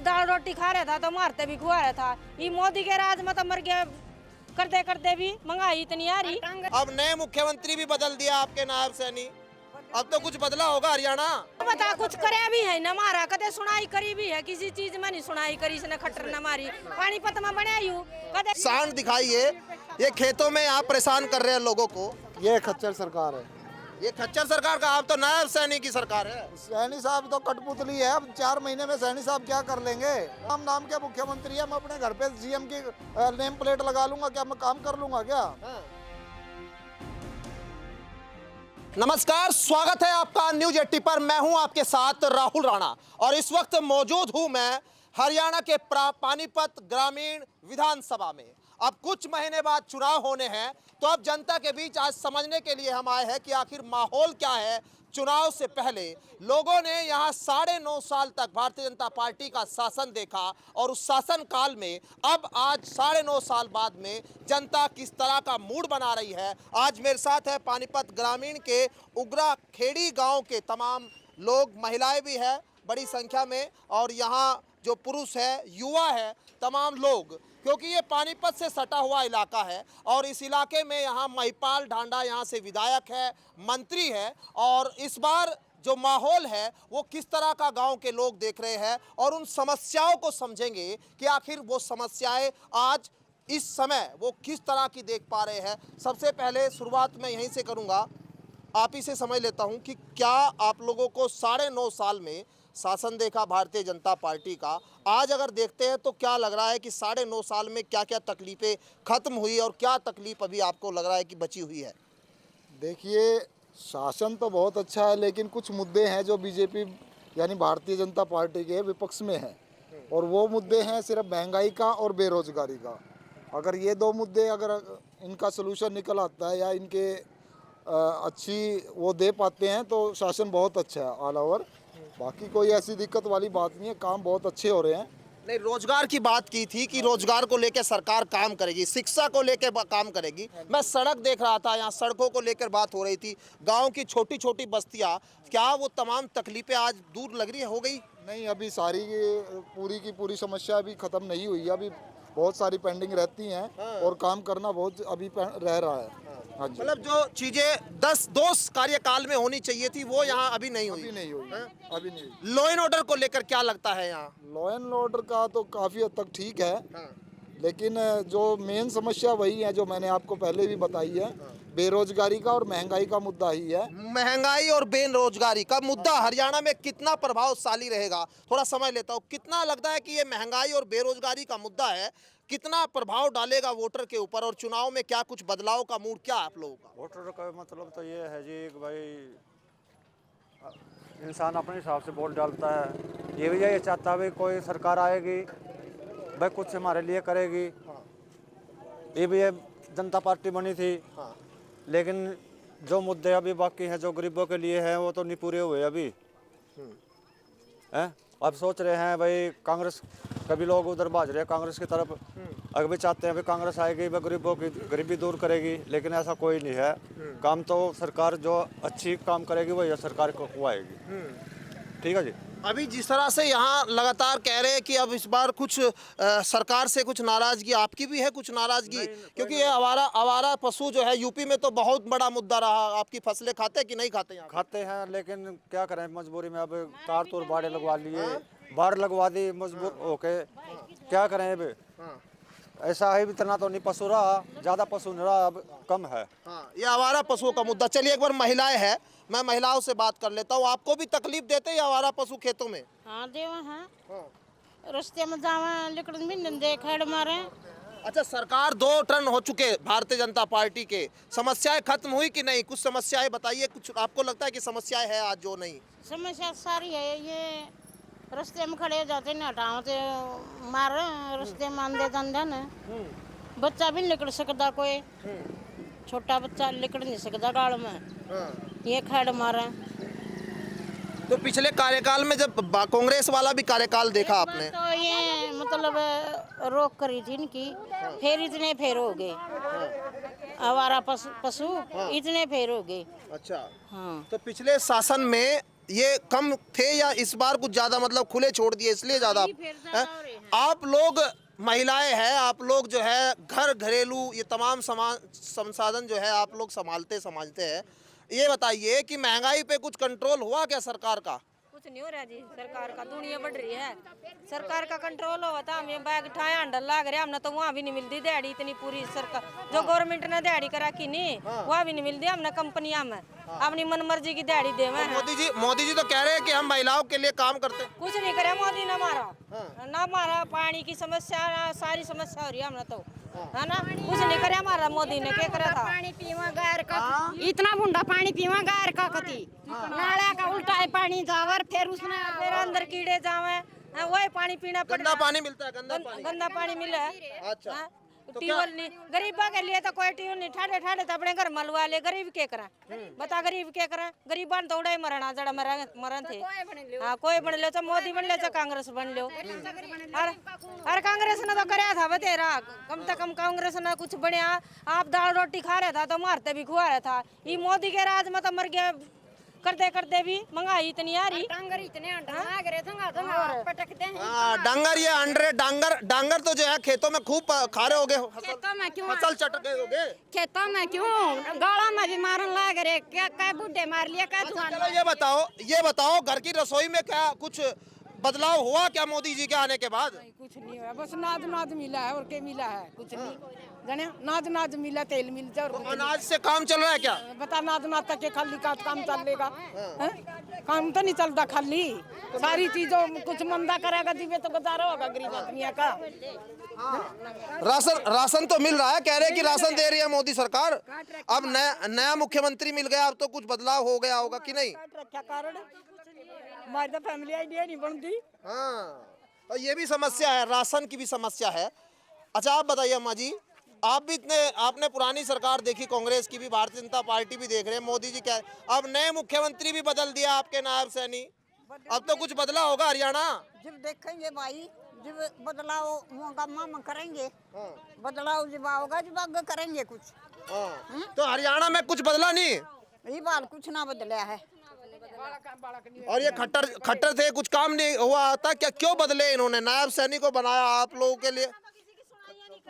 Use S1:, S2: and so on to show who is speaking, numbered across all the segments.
S1: दाल रोटी खा रहा था तो मारते भी खुआ रहा था। ये मोदी के राज में तो मर गया, करते करते भी महंगाई इतनी आ रही।
S2: अब नए मुख्यमंत्री भी बदल दिया आपके नायब सैनी, अब तो कुछ बदला होगा हरियाणा।
S1: बता कुछ करे भी है न मारा, कदे सुनाई करी भी है, किसी चीज में नहीं सुनाई करी, इसने खट्टर न मारी, पानीपत में बने यू कदे
S2: सांड दिखाइए, ये खेतों में आप परेशान कर रहे हैं लोगों को।
S3: ये खच्चर सरकार है।
S2: ये खच्चर सरकार का, आप तो नायब सैनी की सरकार है।
S3: सैनी साहब तो कठपुतली है। अब 4 महीने में सैनी साहब क्या कर लेंगे? हम नाम के मुख्यमंत्री है, मैं अपने घर पे सीएम की नेम प्लेट लगा लूंगा, क्या मैं काम कर लूंगा क्या?
S2: नमस्कार, स्वागत है आपका न्यूज 80 पर। मैं हूं आपके साथ राहुल राणा और इस वक्त मौजूद हूं मैं हरियाणा के पानीपत ग्रामीण विधानसभा में। अब कुछ महीने बाद चुनाव होने हैं, तो अब जनता के बीच आज समझने के लिए हम आए हैं कि आखिर माहौल क्या है। चुनाव से पहले लोगों ने यहाँ 9.5 साल तक भारतीय जनता पार्टी का शासन देखा और उस शासन काल में अब आज 9.5 साल बाद में जनता किस तरह का मूड बना रही है। आज मेरे साथ है पानीपत ग्रामीण के उग्रा खेड़ी गांव के तमाम लोग, महिलाएं भी है बड़ी संख्या में, और यहाँ जो पुरुष है, युवा है, तमाम लोग, क्योंकि ये पानीपत से सटा हुआ इलाका है और इस इलाके में यहाँ महिपाल ढांडा यहाँ से विधायक है, मंत्री है, और इस बार जो माहौल है वो किस तरह का गांव के लोग देख रहे हैं और उन समस्याओं को समझेंगे कि आखिर वो समस्याएं आज इस समय वो किस तरह की देख पा रहे हैं। सबसे पहले शुरुआत मैं यहीं से करूँगा, आप ही से समझ लेता हूँ कि क्या आप लोगों को 9.5 साल में शासन देखा भारतीय जनता पार्टी का, आज अगर देखते हैं तो क्या लग रहा है कि 9.5 साल में क्या क्या तकलीफें खत्म हुई और क्या तकलीफ अभी आपको लग रहा है कि बची हुई है?
S3: देखिए, शासन तो बहुत अच्छा है, लेकिन कुछ मुद्दे हैं जो बीजेपी यानी भारतीय जनता पार्टी के विपक्ष में हैं, और वो मुद्दे हैं सिर्फ महंगाई का और बेरोजगारी का। अगर ये 2 मुद्दे अगर इनका सोल्यूशन निकल आता है या इनके अच्छी वो दे पाते हैं तो शासन बहुत अच्छा है ऑल ओवर। बाकी कोई ऐसी दिक्कत वाली बात नहीं है, काम बहुत अच्छे हो रहे हैं।
S2: नहीं, रोजगार की बात की थी कि रोजगार को लेकर सरकार काम करेगी, शिक्षा को लेकर काम करेगी। मैं सड़क देख रहा था, यहाँ सड़कों को लेकर बात हो रही थी, गांव की छोटी छोटी बस्तियाँ, क्या वो तमाम तकलीफें आज दूर लग रही है, हो गई?
S3: नहीं, अभी सारी पूरी की पूरी समस्या अभी ख़त्म नहीं हुई है, अभी बहुत सारी पेंडिंग रहती हैं और काम करना बहुत अभी रह रहा है। हाँ जी,
S2: मतलब जो चीजें 2 कार्यकाल में होनी चाहिए थी वो यहाँ अभी नहीं हुई।
S3: अभी नहीं हुई, अभी नहीं हुई।
S2: लॉ एंड ऑर्डर को लेकर क्या लगता है यहाँ?
S3: लॉ एंड ऑर्डर का तो काफ़ी हद तक ठीक है,
S2: हाँ।
S3: लेकिन जो मेन समस्या वही है जो मैंने आपको पहले भी बताई है, बेरोजगारी का और महंगाई का मुद्दा ही है।
S2: महंगाई और बेरोजगारी का मुद्दा हरियाणा में कितना प्रभावशाली रहेगा, थोड़ा समझ लेता हूँ। कितना लगता है कि ये महंगाई और बेरोजगारी का मुद्दा है, कितना प्रभाव डालेगा वोटर के ऊपर, और चुनाव में क्या कुछ बदलाव का मूड क्या है आप लोगों का?
S4: वोटर का मतलब तो ये है जी कि भाई इंसान अपने हिसाब से वोट डालता है। ये भी यही चाहता है भाई कोई सरकार आएगी भाई कुछ हमारे लिए करेगी। ये भी ये जनता पार्टी बनी थी, लेकिन जो मुद्दे अभी बाकी हैं जो गरीबों के लिए हैं वो तो नहीं पूरे हुए अभी हैं। अब सोच रहे हैं भाई कांग्रेस, कभी लोग उधर भाज रहे हैं कांग्रेस की तरफ, अगर भी चाहते हैं भाई कांग्रेस आएगी वह गरीबों की गरीबी दूर करेगी, लेकिन ऐसा कोई नहीं है। काम तो सरकार जो अच्छी काम करेगी वही सरकार को आएगी। ठीक है जी।
S2: अभी जिस तरह से यहाँ लगातार कह रहे हैं कि अब इस बार कुछ सरकार से कुछ नाराजगी, आपकी भी है कुछ नाराजगी? क्योंकि ये आवारा पशु जो है यूपी में तो बहुत बड़ा मुद्दा रहा। आपकी फसलें खाते कि नहीं खाते यहाँ?
S4: खाते हैं, लेकिन क्या करें मजबूरी में। अब तार तोड़ बाड़े लगवा लिए, बाढ़ लगवा दी मजबूर होके, क्या करें। अब ऐसा है, इतना तो नहीं पशु रहा, ज़्यादा पशु नहीं रहा, अब कम है।
S2: हाँ, ये आवारा पशुओं का मुद्दा। चलिए एक बार महिलाएं हैं, मैं महिलाओं से बात कर लेता हूँ। आपको भी तकलीफ देते हैं आवारा पशु खेतों में?
S1: हाँ देवा, हाँ रास्ते में जावा लिकड़ भी नंदे खड़ मारे।
S2: अच्छा, सरकार 2 टर्न हो चुके भारतीय जनता पार्टी के, समस्याएं खत्म हुई कि नहीं? कुछ समस्याएं बताइए, कुछ आपको लगता है कि समस्याएं है आज जो नहीं?
S1: समस्या सारी है, ये रास्ते में खड़े जाते न हटाते मार रास्ते में आंदे दंदे न, बच्चा भी निकल सकता, कोई छोटा बच्चा निकल नहीं सकता गाड़ में, ये खड़ मारे।
S2: तो पिछले कार्यकाल में जब कांग्रेस वाला भी कार्यकाल देखा आपने,
S1: तो ये मतलब रोक करी थी इनकी, फिर इतने फेर हो गए आवारा पशु इतने फेर हो गए।
S2: अच्छा,
S1: हाँ।
S2: तो पिछले शासन में ये कम थे या इस बार कुछ ज्यादा मतलब खुले छोड़ दिए इसलिए ज्यादा
S1: फिर ज्यादा
S2: हैं?
S1: हो रहे हैं।
S2: आप लोग महिलाएं हैं, आप लोग जो है घर घरेलू ये तमाम संसाधन जो है आप लोग समझते हैं। ये बताइए कि महंगाई पे कुछ कंट्रोल हुआ क्या सरकार का?
S5: कुछ नहीं हो रहा जी, सरकार का दुनिया बढ़ रही है, सरकार का कंट्रोल हुआ था। हम ये बैग उठाए अंडर लाग रहे, हमने तो वहाँ भी नहीं मिलती दिहाड़ी इतनी पूरी सरकार जो गवर्नमेंट ने दिहाड़ी करा की नहीं वहाँ भी नहीं मिलती हमने कंपनियां में अपनी मनमर्जी की दिहाड़ी दे में।
S2: मोदी जी तो कह रहे हैं कि हम महिलाओं के लिए काम करते हैं।
S5: कुछ नहीं करे मोदी ने हमारा ना हमारा पानी की समस्या ना सारी समस्या हो रही है हमने तो है ना, कुछ नहीं करे हमारा मोदी ने क्या करा था।
S6: पानी पीवा गार का इतना बुंडा पानी पीवा गार का कति नाला का उल्टा है पानी जावर फिर उसमें
S5: फिर अंदर कीड़े जावे वही पानी पीना पड़
S2: गंदा पानी मिलता है,
S5: गंदा पानी मिला है।
S2: अच्छा।
S5: हाँ? ट्यूबवेल नहीं गरीबा के लिए तो कोई ट्यूबवेल नहीं, ठाडे ठाडे तो अपने घर मलवा ले, गरीब के करा बता, गरीब के करा, गरीबा तो उड़ा ही मरना जड़ा मरन थे। हाँ कोई बन लो, मोदी बन ले, कांग्रेस बन लो, अरे कांग्रेस ने तो कराया था बतेरा, कम से कम कांग्रेस ने कुछ बढ़िया। आप दाल रोटी खा रहा था तो मारते भी खुआ रहा था, ये मोदी के राज में तो मर गया करते करते भी महंगाई इतनी आ रही।
S6: डांगर इतने लाग रहे पटकते हैं
S2: हाँ, डांगर ये अंडरे डांगर तो जो है खेतों में खूब खा रहे होगे,
S6: खेतों में क्यों
S2: फसल चट गए होगे।
S6: खेतों में क्यों गाड़ा में भी मारन लाग रहे, क्या क्या बूढ़े मार लिया क्या दुकान
S2: चलो ये बताओ घर की रसोई में क्या कुछ बदलाव हुआ क्या मोदी जी के आने के बाद?
S7: कुछ नहीं हुआ, बस नाद मिला है और क्या मिला है, कुछ नहीं जाने, नाद मिला, तेल मिल जाए और कुछ
S2: अनाज से काम चल रहा है क्या?
S7: नहीं। बता नाद तक के खाली का काम चलेगा हैं? काम तो नहीं चलता, खाली सारी चीजों कुछ मंदा करेगा दिवे तो गुजारा होगा गरीब आदमी का।
S2: राशन तो मिल रहा है, कह रहे हैं कि राशन दे रही है मोदी सरकार। अब नया मुख्यमंत्री मिल गया, अब तो कुछ बदलाव हो गया होगा कि नहीं?
S7: हमारी तो फैमिली आइडिया नहीं बनती।
S2: हाँ, और ये भी समस्या है, राशन की भी समस्या है। अच्छा आप बताइए अम्मा जी, आप भी आपने पुरानी सरकार देखी, कांग्रेस की भी, भारतीय जनता पार्टी भी देख रहे हैं, मोदी जी क्या, अब नए मुख्यमंत्री भी बदल दिया आपके नायब सैनी, अब तो कुछ बदला होगा हरियाणा।
S8: जब देखेंगे भाई, जब बदलाव होगा मामा करेंगे, बदलाव जब आओगा जब आगे करेंगे कुछ।
S2: तो हरियाणा में कुछ बदला नहीं?
S8: ये बाल कुछ ना बदला है।
S2: और ये खट्टर थे, कुछ काम नहीं हुआ था क्या? क्यों बदले इन्होंने? नायब सैनी को बनाया आप लोगों के लिए।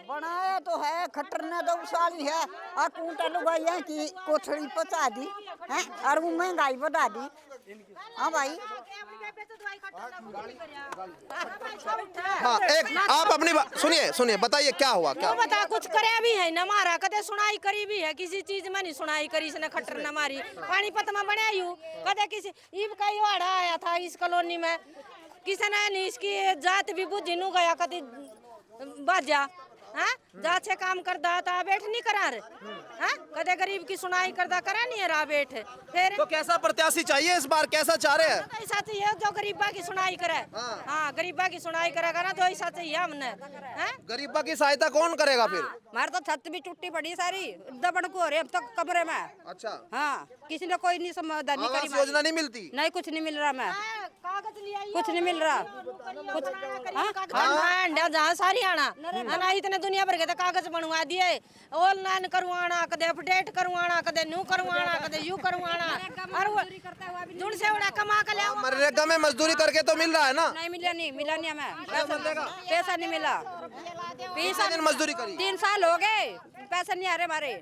S8: बनाया तो है, खट्टर ने 2 साल ही है और कूटा लुगाइया की कोठड़ी पचा दी है और वो महंगाई बढ़ा दी। हाँ भाई,
S2: हाँ एक आप अपनी सुनिए बताइए क्या हुआ क्या?
S5: बता कुछ करे भी है न मारा, कदे सुनाई करी भी है, किसी चीज में नहीं सुनाई करी, इसने खट्टर न मारी, पानीपत में बने यू कदे किसी ईब का वाड़ा आया था इस कॉलोनी में, किसी ने नहीं इसकी जात भी बुझी नु गया कदी बाजा हाँ जा छे काम करदा था बैठ नहीं करा रे हाँ कदे गरीब की सुनाई करदा करा नहीं है रा बैठ फिर
S2: तो कैसा प्रत्याशी चाहिए इस बार, कैसा चाह रहे हैं?
S5: ऐसा चाहिए जो गरीबा की सुनाई करे। हाँ गरीबा की सुनाई करेगा ना तो ऐसा चाहिए हमने।
S2: गरीबा की सहायता कौन करेगा फिर?
S9: हमारे तो छत भी टूटी पड़ी सारी, दबड़ को हो रही अब तक कमरे में।
S2: अच्छा
S9: हाँ किसी ने कोई नहीं समाधान नहीं
S2: आवास
S9: करी,
S2: योजना नहीं मिलती?
S9: नहीं कुछ नहीं मिल रहा, मैं
S5: कागज ले आई
S9: कुछ नहीं मिल रहा
S5: कुछ जहाँ सारी आना ना इतने दुनिया भर के तो कागज बनवा दिए, ऑनलाइन करवाना, कदे अपडेट करवाना, कदे न्यू करवाना, कदे यू करवाना, और जुड़ से उड़ा कमा कर ले।
S2: मनरेगा में मजदूरी करके तो मिल रहा है ना?
S9: नहीं मिला नहीं हमें पैसा नहीं मिला,
S2: कितने दिन मजदूरी करी?
S9: 3 साल हो गए पैसा नहीं आ रहे हमारे।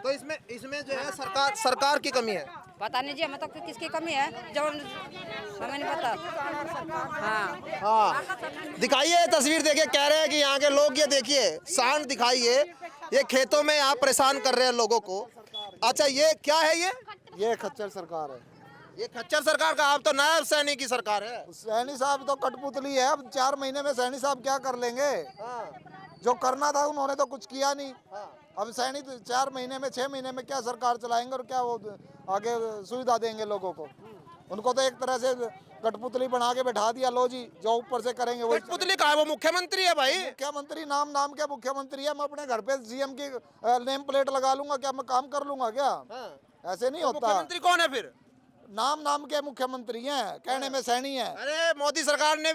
S2: तो इसमें जो है सरकार की कमी है।
S9: पता नहीं जी हमें तो किसकी कमी है जो हमें नहीं पता।
S2: हाँ दिखाइए तस्वीर, देखिए कह रहे हैं कि यहाँ के लोग, ये देखिए सांड दिखाइए, ये खेतों में आप परेशान कर रहे हैं लोगों को। अच्छा ये क्या है?
S3: ये खच्चर सरकार है।
S2: ये खच्चर सरकार का, आप तो नायब सैनी की सरकार है।
S3: सैनी साहब तो कठपुतली है, अब 4 महीने में सैनी साहब क्या कर लेंगे? जो करना था उन्होंने तो कुछ किया नहीं। अब सैनी 4 महीने में 6 महीने में क्या सरकार चलाएंगे और क्या वो आगे सुविधा देंगे लोगों को? उनको तो एक तरह से कठपुतली बना के बैठा दिया, लो जी जो ऊपर से करेंगे वो।
S2: कठपुतली कहा है? वो मुख्यमंत्री है भाई।
S3: मुख्यमंत्री नाम के मुख्यमंत्री है। मैं अपने घर पे सीएम की नेम प्लेट लगा लूंगा क्या? मैं काम कर लूंगा क्या? ऐसे नहीं होता।
S2: मुख्यमंत्री कौन है फिर?
S3: नाम के मुख्यमंत्री हैं, कहने में सैनी है।
S2: अरे मोदी सरकार ने,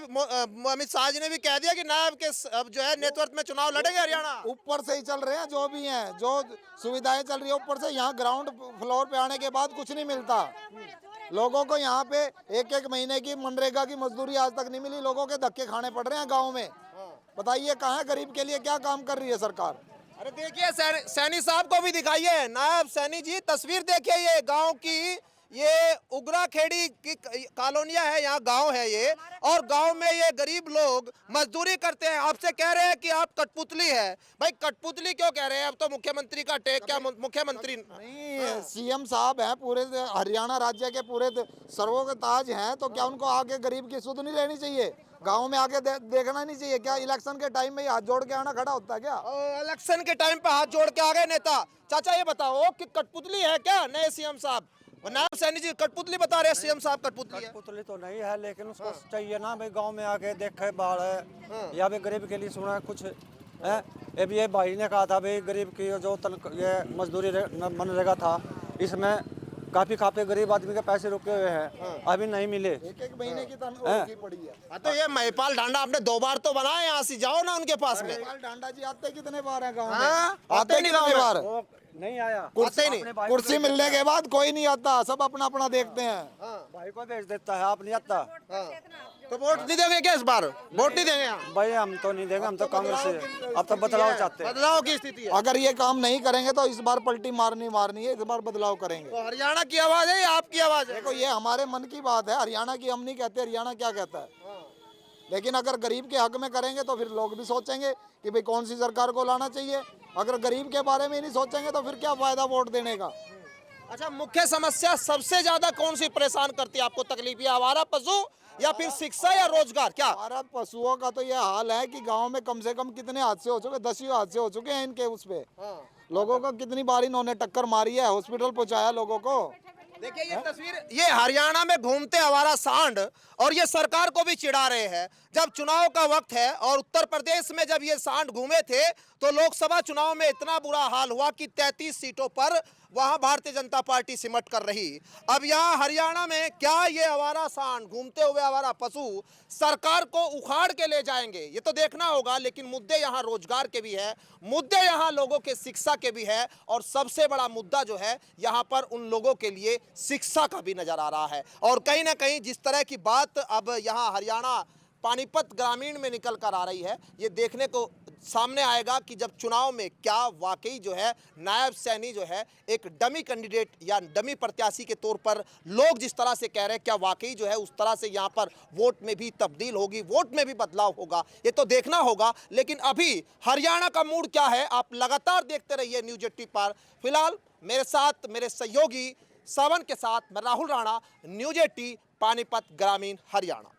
S2: अमित शाह जी ने भी कह दिया कि नायब के अब जो है नेतृत्व में चुनाव लड़ेंगे हरियाणा।
S3: ऊपर से ही चल रहे हैं जो भी हैं, जो सुविधाएं चल रही है ऊपर से। यहाँ ग्राउंड फ्लोर पे आने के बाद कुछ नहीं मिलता। लोगों को यहाँ पे एक एक महीने की मनरेगा की मजदूरी आज तक नहीं मिली, लोगों के धक्के खाने पड़ रहे हैं गाँव में। बताइए कहाँ है गरीब के लिए क्या काम कर रही है सरकार?
S2: अरे देखिए सैनी साहब को भी दिखाइए, नायब सैनी जी तस्वीर देखिए, ये गांव की, ये उगरा खेड़ी की कॉलोनियां है, यहाँ गांव है ये, और गांव में ये गरीब लोग मजदूरी करते हैं। आपसे कह रहे हैं कि आप कठपुतली है। भाई कठपुतली क्यों कह रहे हैं? अब तो मुख्यमंत्री का टेक, क्या मुख्यमंत्री
S3: नहीं, सीएम साहब हैं, पूरे हरियाणा राज्य के पूरे सर्वों के ताज हैं, तो क्या उनको आगे गरीब की सुध नहीं लेनी चाहिए? गांव में आके देखना नहीं चाहिए क्या? इलेक्शन के टाइम में हाथ जोड़ के आना खड़ा होता है क्या?
S2: इलेक्शन के टाइम पे हाथ जोड़ के आ गए नेता। चाचा ये बताओ कि कठपुतली है क्या नए सीएम साहब? नायब सैनी जी कठपुतली बता रहे हैं, सीएम साहब कठपुतली है।
S4: पुतली तो नहीं है, लेकिन उसको चाहिए ना भाई, गांव में आके देखे बाढ़ है या भी गरीब के लिए सुना है कुछ है। ये भाई ने कहा था भाई गरीब की जो ये मजदूरी मनरेगा था, इसमें काफी गरीब आदमी के पैसे रुके हुए हैं, अभी नहीं मिले।
S3: एक महीने की तनख्वाह पड़ी है।
S2: तो ये महिपाल डांडा आपने 2 बार तो बनाए, यहाँ से जाओ ना उनके पास में।
S3: महिपाल डांडा जी आते कितने बार है गाँव में?
S2: आते नहीं
S3: कितने बार?
S4: वो नहीं आया,
S3: कुर्सी मिलने के बाद कोई नहीं आता, सब अपना अपना देखते हैं।
S4: भाई को भेज देता है, आप नहीं आता।
S2: तो वोट नहीं देंगे क्या इस बार? वोट नहीं देंगे यहाँ?
S4: भाई हम तो नहीं देंगे, हम तो कांग्रेस से अब तो बदलाव चाहते हैं।
S2: बदलाव की स्थिति है।
S3: अगर ये काम नहीं करेंगे तो इस बार पलटी मारनी है, इस बार बदलाव करेंगे।
S2: तो हरियाणा की आवाज है या आपकी आवाज है?
S3: देखो ये हमारे मन की बात है, हरियाणा की हम नहीं कहते, हरियाणा क्या कहता है। लेकिन अगर गरीब के हक में करेंगे तो फिर लोग भी सोचेंगे कि भाई कौन सी सरकार को लाना चाहिए। अगर गरीब के बारे में ही नहीं सोचेंगे तो फिर क्या फायदा वोट देने का?
S2: अच्छा, मुख्य समस्या सबसे ज्यादा कौन सी परेशान करती है आपको? तकलीफ ये आवारा पशु या फिर शिक्षा या रोजगार? क्या
S3: हमारा पशुओं का तो ये हाल है कि गांव में कम से कम कितने हादसे हो चुके, 10 हादसे हो चुके हैं इनके उस पे। लोगों को कितनी बार इन्होंने टक्कर मारी है, हॉस्पिटल पहुंचाया लोगों को।
S2: देखिए ये तस्वीर, ये हरियाणा में घूमते आवारा सांड, और ये सरकार को भी चिढ़ा रहे हैं। जब चुनाव का वक्त है और उत्तर प्रदेश में जब ये सांड घूमे थे तो लोकसभा चुनाव में इतना बुरा हाल हुआ कि 33 सीटों पर वहां भारतीय जनता पार्टी सिमट कर रही। अब यहाँ हरियाणा में क्या ये आवारा सांड, घूमते हुए आवारा पशु सरकार को उखाड़ के ले जाएंगे? ये तो देखना होगा। लेकिन मुद्दे यहाँ रोजगार के भी है, मुद्दे यहाँ लोगों के शिक्षा के भी है, और सबसे बड़ा मुद्दा जो है यहाँ पर उन लोगों के लिए शिक्षा का भी नजर आ रहा है। और कहीं ना कहीं जिस तरह की बात अब यहाँ हरियाणा पानीपत ग्रामीण में निकल कर आ रही है, ये देखने को सामने आएगा कि जब चुनाव में क्या वाकई जो है नायब सैनी जो है एक डमी कैंडिडेट या डमी प्रत्याशी के तौर पर लोग जिस तरह से कह रहे हैं, क्या वाकई जो है उस तरह से यहाँ पर वोट में भी तब्दील होगी, वोट में भी बदलाव होगा? ये तो देखना होगा। लेकिन अभी हरियाणा का मूड क्या है, आप लगातार देखते रहिए न्यूज 80 पर। फिलहाल मेरे साथ मेरे सहयोगी सावन के साथ मैं राहुल राणा, न्यूज 80 पानीपत ग्रामीण हरियाणा।